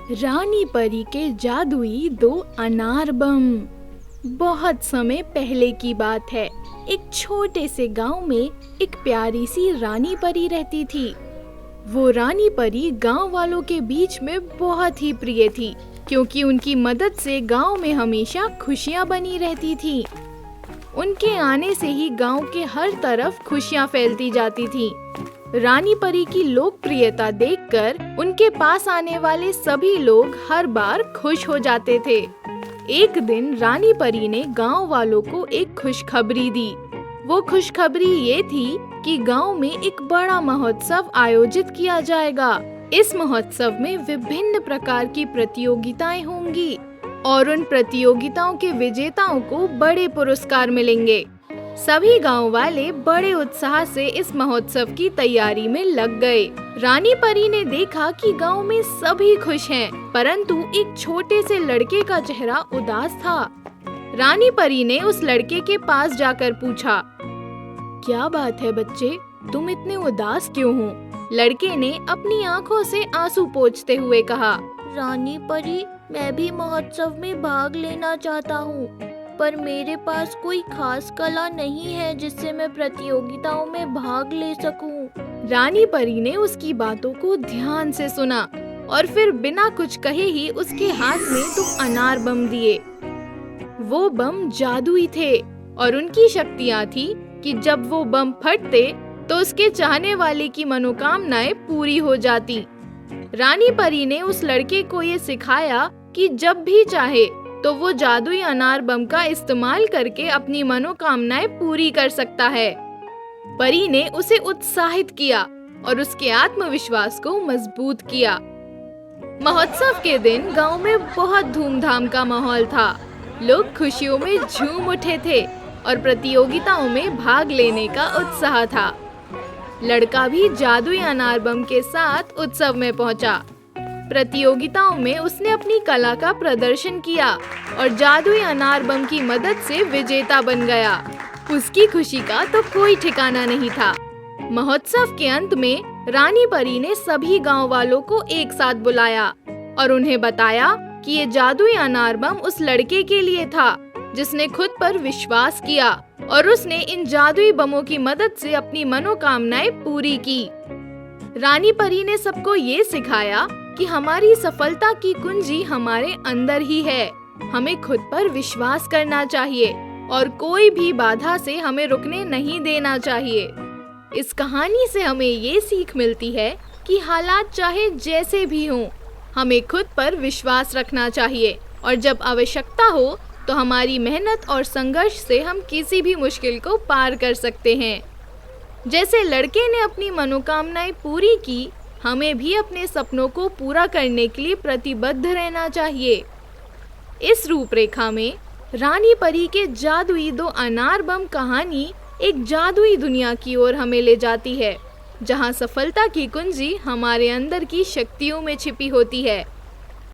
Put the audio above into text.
रानी परी के जादुई दो अनार बम। बहुत समय पहले की बात है। एक छोटे से गांव में एक प्यारी सी रानी परी रहती थी। वो रानी परी गांव वालों के बीच में बहुत ही प्रिय थी, क्योंकि उनकी मदद से गांव में हमेशा खुशियां बनी रहती थी। उनके आने से ही गांव के हर तरफ खुशियां फैलती जाती थी। रानी परी की लोकप्रियता देखकर उनके पास आने वाले सभी लोग हर बार खुश हो जाते थे। एक दिन रानी परी ने गांव वालों को एक खुशखबरी दी। वो खुशखबरी ये थी कि गांव में एक बड़ा महोत्सव आयोजित किया जाएगा। इस महोत्सव में विभिन्न प्रकार की प्रतियोगिताएं होंगी और उन प्रतियोगिताओं के विजेताओं को बड़े पुरस्कार मिलेंगे। सभी गांव वाले बड़े उत्साह से इस महोत्सव की तैयारी में लग गए। रानी परी ने देखा कि गांव में सभी खुश हैं, परंतु एक छोटे से लड़के का चेहरा उदास था। रानी परी ने उस लड़के के पास जाकर पूछा, क्या बात है बच्चे, तुम इतने उदास क्यों हो? लड़के ने अपनी आंखों से आंसू पोंछते हुए कहा, रानी परी, मैं भी महोत्सव में भाग लेना चाहता हूँ, पर मेरे पास कोई खास कला नहीं है जिससे मैं प्रतियोगिताओं में भाग ले सकूं। रानी परी ने उसकी बातों को ध्यान से सुना और फिर बिना कुछ कहे ही उसके हाथ में 2 अनार बम दिए। वो बम जादुई थे और उनकी शक्तियाँ थी कि जब वो बम फटते तो उसके चाहने वाले की मनोकामनाएं पूरी हो जाती। रानी परी ने उस लड़के को ये सिखाया कि जब भी चाहे तो वो जादुई अनार बम का इस्तेमाल करके अपनी मनोकामनाएं पूरी कर सकता है। परी ने उसे उत्साहित किया और उसके आत्मविश्वास को मजबूत किया। महोत्सव के दिन गांव में बहुत धूमधाम का माहौल था। लोग खुशियों में झूम उठे थे और प्रतियोगिताओं में भाग लेने का उत्साह था। लड़का भी जादुई अनार बम के साथ उत्सव में पहुंचा। प्रतियोगिताओं में उसने अपनी कला का प्रदर्शन किया और जादुई अनार बम की मदद से विजेता बन गया। उसकी खुशी का तो कोई ठिकाना नहीं था। महोत्सव के अंत में रानी परी ने सभी गांव वालों को एक साथ बुलाया और उन्हें बताया कि ये जादुई अनार बम उस लड़के के लिए था जिसने खुद पर विश्वास किया और उसने इन जादुई बमों की मदद से अपनी मनोकामनाएं पूरी की। रानी परी ने सबको ये सिखाया कि हमारी सफलता की कुंजी हमारे अंदर ही है। हमें खुद पर विश्वास करना चाहिए और कोई भी बाधा से हमें रुकने नहीं देना चाहिए। इस कहानी से हमें ये सीख मिलती है कि हालात चाहे जैसे भी हों, हमें खुद पर विश्वास रखना चाहिए और जब आवश्यकता हो तो हमारी मेहनत और संघर्ष से हम किसी भी मुश्किल को पार कर सकते हैं। जैसे लड़के ने अपनी मनोकामनाएं पूरी की, हमें भी अपने सपनों को पूरा करने के लिए प्रतिबद्ध रहना चाहिए। इस रूपरेखा में रानी परी के जादुई 2 अनार बम कहानी एक जादुई दुनिया की ओर हमें ले जाती है, जहां सफलता की कुंजी हमारे अंदर की शक्तियों में छिपी होती है।